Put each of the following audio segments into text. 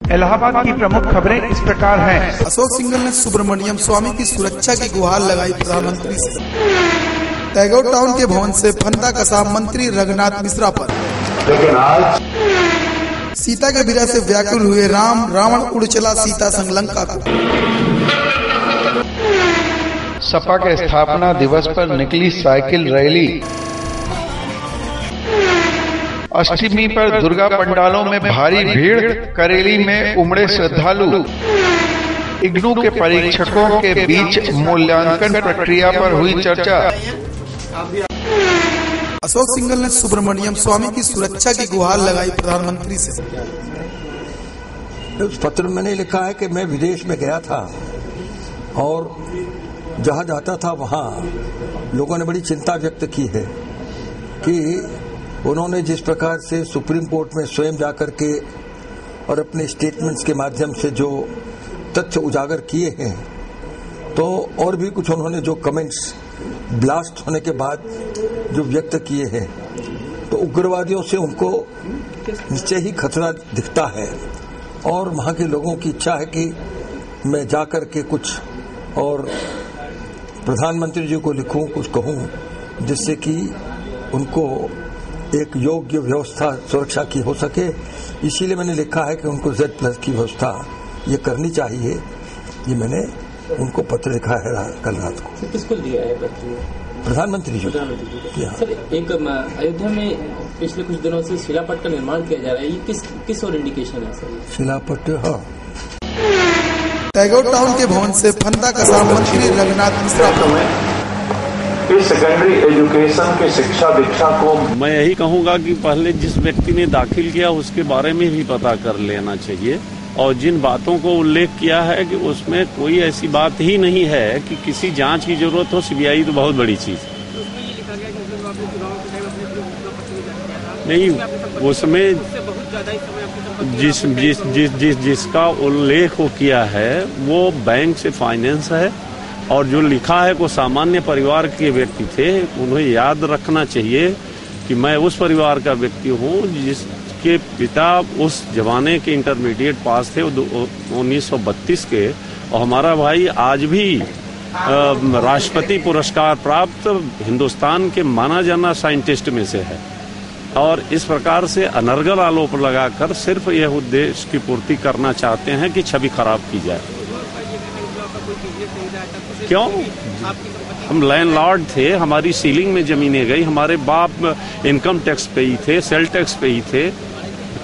इलाहाबाद की प्रमुख खबरें इस प्रकार हैं। अशोक सिंघल ने सुब्रमण्यम स्वामी की सुरक्षा की गुहार लगाई प्रधानमंत्री से। टैगोर टाउन के भवन से फंदा कसा मंत्री रघुनाथ मिश्रा पर। लेकिन आज सीता के विरह से व्याकुल हुए राम, रावण उड़ चला सीता संग लंका को। सपा के स्थापना दिवस पर निकली साइकिल रैली। अष्टमी पर दुर्गा पंडालों में भारी भीड़, करेली में उमड़े श्रद्धालु। इग्नू के परीक्षकों के बीच मूल्यांकन प्रक्रिया पर हुई चर्चा। अशोक सिंघल ने सुब्रमण्यम स्वामी की सुरक्षा की गुहार लगाई प्रधानमंत्री से। उस पत्र में मैंने लिखा है कि मैं विदेश में गया था और जहां जाता था वहां लोगों ने बड़ी चिंता व्यक्त की है कि उन्होंने जिस प्रकार से सुप्रीम कोर्ट में स्वयं जाकर के और अपने स्टेटमेंट्स के माध्यम से जो तथ्य उजागर किए हैं, तो और भी कुछ उन्होंने जो कमेंट्स ब्लास्ट होने के बाद जो व्यक्त किए हैं, तो उग्रवादियों से उनको निश्चय ही खतरा दिखता है। और वहां के लोगों की इच्छा है कि मैं जाकर के कुछ और प्रधानमंत्री जी को लिखूं, कुछ कहूं, जिससे कि उनको एक योग्य व्यवस्था सुरक्षा की हो सके। इसीलिए मैंने लिखा है कि उनको Z+ की व्यवस्था ये करनी चाहिए। ये मैंने उनको पत्र लिखा है कल रात को। किसको दिया है पत्र? प्रधानमंत्री जी। सर, एक अयोध्या में पिछले कुछ दिनों से शिलापट का निर्माण किया जा रहा है, ये किस और इंडिकेशन है सर? शिलापट, हाँ। टैगोर टाउन के भवन से फंदा कसा मंत्री रघुनाथ मिश्रा पर। इस सेकेंडरी एजुकेशन की शिक्षा दीक्षा को मैं यही कहूंगा कि पहले जिस व्यक्ति ने दाखिल किया उसके बारे में भी पता कर लेना चाहिए, और जिन बातों को उल्लेख किया है कि उसमें कोई ऐसी बात ही नहीं है कि किसी जांच की जरूरत हो। सीबीआई तो बहुत बड़ी चीज है। नहीं, उसमें जिसका उल्लेख वो किया है वो बैंक से फाइनेंस है, और जो लिखा है वो सामान्य परिवार के व्यक्ति थे। उन्हें याद रखना चाहिए कि मैं उस परिवार का व्यक्ति हूँ जिसके पिता उस जमाने के इंटरमीडिएट पास थे 1932 के, और हमारा भाई आज भी राष्ट्रपति पुरस्कार प्राप्त हिंदुस्तान के माना जाना साइंटिस्ट में से है। और इस प्रकार से अनर्गल आरोप लगाकर सिर्फ यह उद्देश्य की पूर्ति करना चाहते हैं कि छवि खराब की जाए। क्यों? हम लैंडलॉर्ड थे, हमारी सीलिंग में जमीनें गई, हमारे बाप इनकम टैक्स पे ही थे, सेल टैक्स पे ही थे,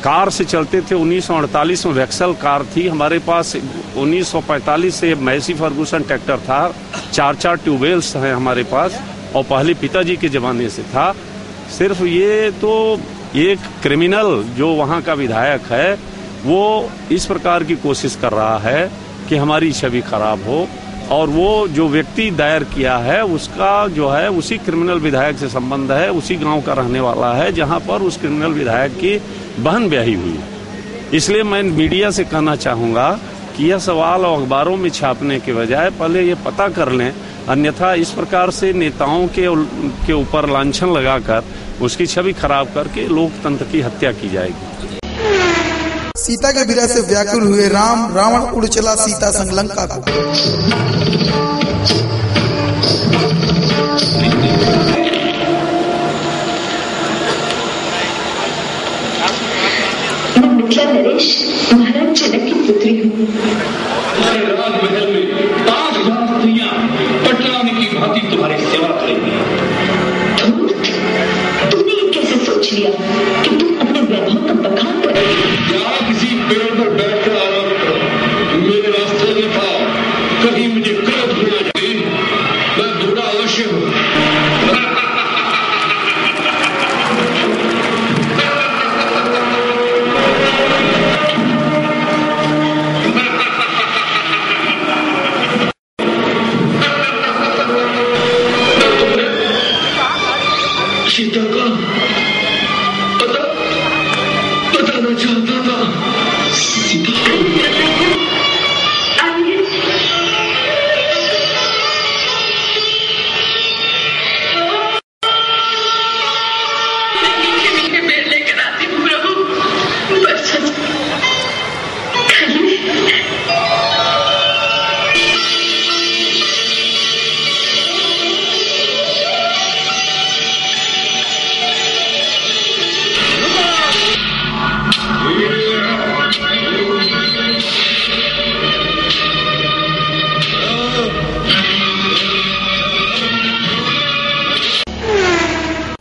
कार से चलते थे। 1948 में वैक्सल कार थी हमारे पास। 1945 से मैसी फर्गूसन ट्रैक्टर था। 4 ट्यूबवेल्स हैं हमारे पास, और पहले पिताजी के जमाने से था। सिर्फ ये तो एक क्रिमिनल जो वहाँ का विधायक है वो इस प्रकार की कोशिश कर रहा है कि हमारी छवि खराब हो, और वो जो व्यक्ति दायर किया है उसका जो है उसी क्रिमिनल विधायक से संबंध है, उसी गांव का रहने वाला है जहां पर उस क्रिमिनल विधायक की बहन ब्याही हुई है। इसलिए मैं मीडिया से कहना चाहूंगा कि यह सवाल अखबारों में छापने के बजाय पहले ये पता कर लें, अन्यथा इस प्रकार से नेताओं के ऊपर लांछन लगाकर उसकी छवि खराब करके लोकतंत्र की हत्या की जाएगी। सीता के विरह से व्याकुल हुए राम, रावण उड़ चला सीता संग लंका को। मैं मिथिला नरेश महाराज जनक की पुत्री हूँ। राजमहल में 5,000 स्त्रियां पटरानी की भांति तुम्हारी सेवा करेंगी। तुमने ये कैसे सोच लिया कि तुम अपने वैभव का बखान करोगे? यहाँ किसी पेड़ पर बैठकर आराम करो, मेरे रास्ते में था, कहीं मुझे क्रोध न जाए। मैं बूढ़ा अवश्य हूँ।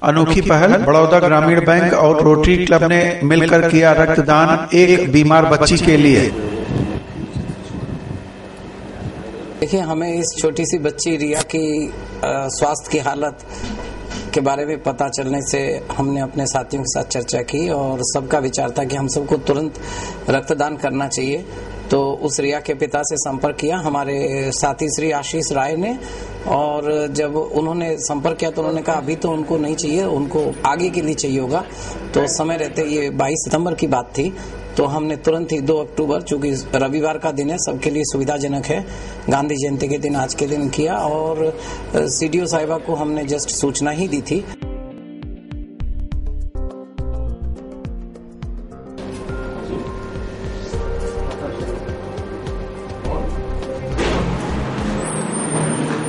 अनोखी पहल, बड़ौदा ग्रामीण बैंक और रोटरी क्लब ने मिलकर किया रक्तदान एक बीमार बच्ची के लिए। देखिए, हमें इस छोटी सी बच्ची रिया की स्वास्थ्य की हालत के बारे में पता चलने से हमने अपने साथियों के साथ चर्चा की और सबका विचार था कि हम सबको तुरंत रक्तदान करना चाहिए। तो उस रिया के पिता से संपर्क किया हमारे साथी श्री आशीष राय ने, और जब उन्होंने संपर्क किया तो उन्होंने कहा अभी तो उनको नहीं चाहिए, उनको आगे के लिए चाहिए होगा। तो समय रहते, ये 22 सितंबर की बात थी, तो हमने तुरंत ही 2 अक्टूबर, चूंकि रविवार का दिन है, सबके लिए सुविधाजनक है, गांधी जयंती के दिन आज के दिन किया और सीडीओ साहिबा को हमने जस्ट सूचना ही दी थी।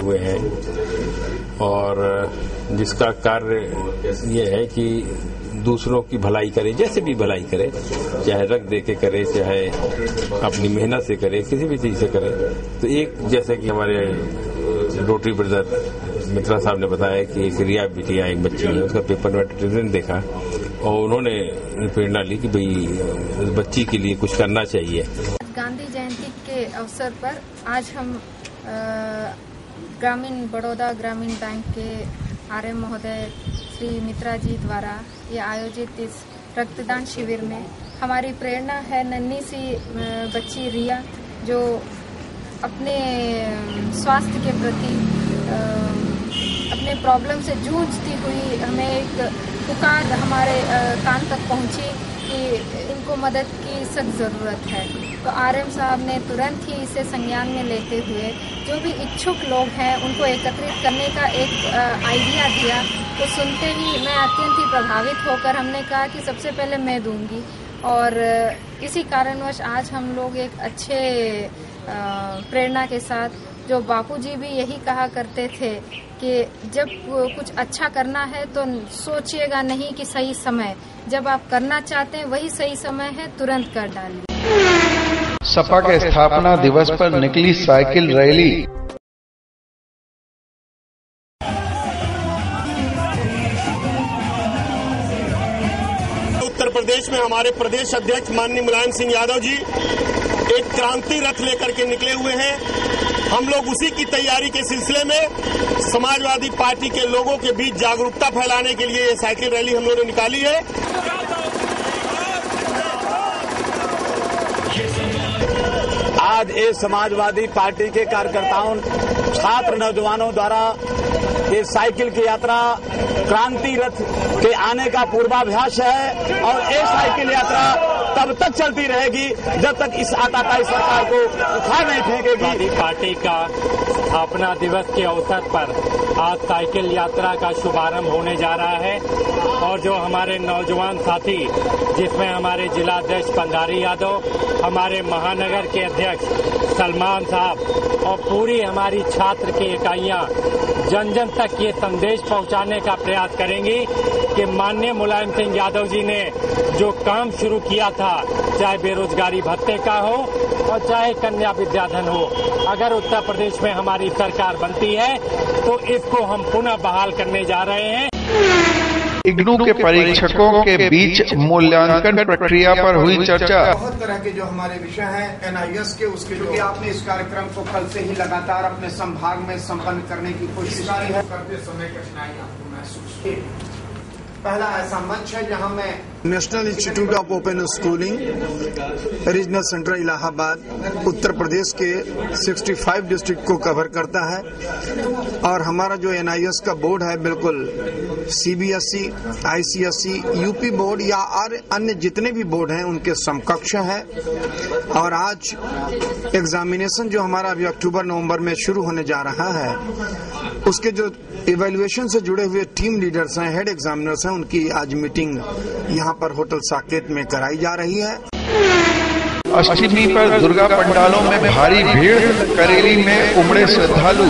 हुए हैं और जिसका कार्य ये है कि दूसरों की भलाई करे, जैसे भी भलाई करे, चाहे रक्त दे के करे, चाहे अपनी मेहनत से करे, किसी भी चीज से करे। तो एक जैसे कि हमारे रोटरी ब्रदर मित्रा साहब ने बताया कि एक रिया बिटिया एक बच्ची है, उसका पेपर में ट्रीटमेंट देखा और उन्होंने प्रेरणा ली कि भाई बच्ची के लिए कुछ करना चाहिए। गांधी जयंती के अवसर पर आज हम बड़ौदा ग्रामीण बैंक के आरएम महोदय श्री मित्रा जी द्वारा ये आयोजित इस रक्तदान शिविर में हमारी प्रेरणा है नन्ही सी बच्ची रिया, जो अपने स्वास्थ्य के प्रति अपने प्रॉब्लम से जूझती हुई हमें एक पुकार हमारे कान तक पहुंची कि इनको मदद की सख्त ज़रूरत है। तो आरएम साहब ने तुरंत ही इसे संज्ञान में लेते हुए जो भी इच्छुक लोग हैं उनको एकत्रित करने का एक आइडिया दिया। तो सुनते ही मैं अत्यंत ही प्रभावित होकर हमने कहा कि सबसे पहले मैं दूंगी, और इसी कारणवश आज हम लोग एक अच्छे प्रेरणा के साथ, जो बापूजी भी यही कहा करते थे कि जब कुछ अच्छा करना है तो सोचिएगा नहीं कि सही समय, जब आप करना चाहते हैं वही सही समय है, तुरंत कर डालिए। सपा के स्थापना दिवस पर निकली साइकिल रैली। उत्तर प्रदेश में हमारे प्रदेश अध्यक्ष माननीय मुलायम सिंह यादव जी एक क्रांति रथ लेकर के निकले हुए हैं। हम लोग उसी की तैयारी के सिलसिले में समाजवादी पार्टी के लोगों के बीच जागरूकता फैलाने के लिए ये साइकिल रैली हम लोगों ने निकाली है। आज ये समाजवादी पार्टी के कार्यकर्ताओं, छात्र, नौजवानों द्वारा ये साइकिल की यात्रा क्रांति रथ के आने का पूर्वाभ्यास है और ये साइकिल यात्रा तब तक चलती रहेगी जब तक इस आताताई सरकार को उखाड़ नहीं फेंकेगी। पार्टी का स्थापना दिवस के अवसर पर आज साइकिल यात्रा का शुभारंभ होने जा रहा है और जो हमारे नौजवान साथी, जिसमें हमारे जिलाध्यक्ष पंधारी यादव, हमारे महानगर के अध्यक्ष सलमान साहब और पूरी हमारी छात्र की इकाइयां जन जन तक ये संदेश पहुंचाने का प्रयास करेंगी कि माननीय मुलायम सिंह यादव जी ने जो काम शुरू किया था, चाहे बेरोजगारी भत्ते का हो और चाहे कन्या विद्याधन हो, अगर उत्तर प्रदेश में हमारी सरकार बनती है तो इसको हम पुनः बहाल करने जा रहे हैं। इग्नू के परीक्षकों के बीच मूल्यांकन प्रक्रिया पर हुई चर्चा। बहुत तरह के जो हमारे विषय हैं एनआईएस के, उसके जो आपने इस कार्यक्रम को कल से ही लगातार अपने संभाग में संपन्न करने की कोशिश की है। करते समय कठिनाइयां आपको महसूस की? पहला ऐसा मंच है जहां मैं National Institute of Open Schooling Regional Centre Allahabad Uttar Pradesh के 65 डिस्ट्रिक्ट को कवर करता है, और हमारा जो एनआईएस का बोर्ड है बिल्कुल सीबीएसई, आईसीएसई, यूपी बोर्ड या अन्य जितने भी बोर्ड हैं उनके समकक्ष है। और आज एग्जामिनेशन जो हमारा अभी अक्टूबर-नवंबर में शुरू होने जा रहा है, उसके जो इवैल्यूएशन से जुड़े हुए टीम लीडर्स हैं, हेड एग्जामिनर्स हैं, उनकी आज मीटिंग यहाँ पर होटल साकेत में कराई जा रही है। अष्टमी पर दुर्गा पंडालों में भारी भीड़, करेली में उमड़े श्रद्धालु।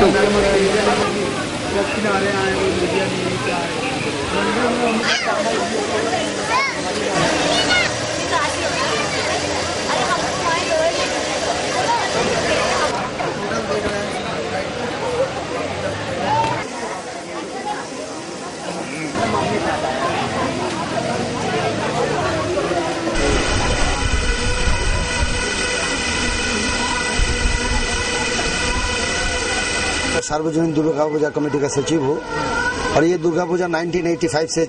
सार्वजनिक दुर्गा पूजा कमेटी का सचिव हूँ और ये दुर्गा पूजा 1985 से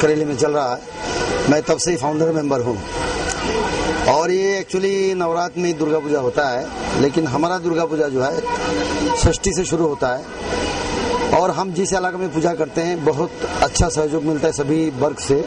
करेली में चल रहा है। मैं तब से ही फाउंडर मेंबर हूँ और ये एक्चुअली नवरात्र में दुर्गा पूजा होता है, लेकिन हमारा दुर्गा पूजा जो है षष्ठी से शुरू होता है और हम जिस इलाके में पूजा करते हैं बहुत अच्छा सहयोग मिलता है सभी वर्ग से।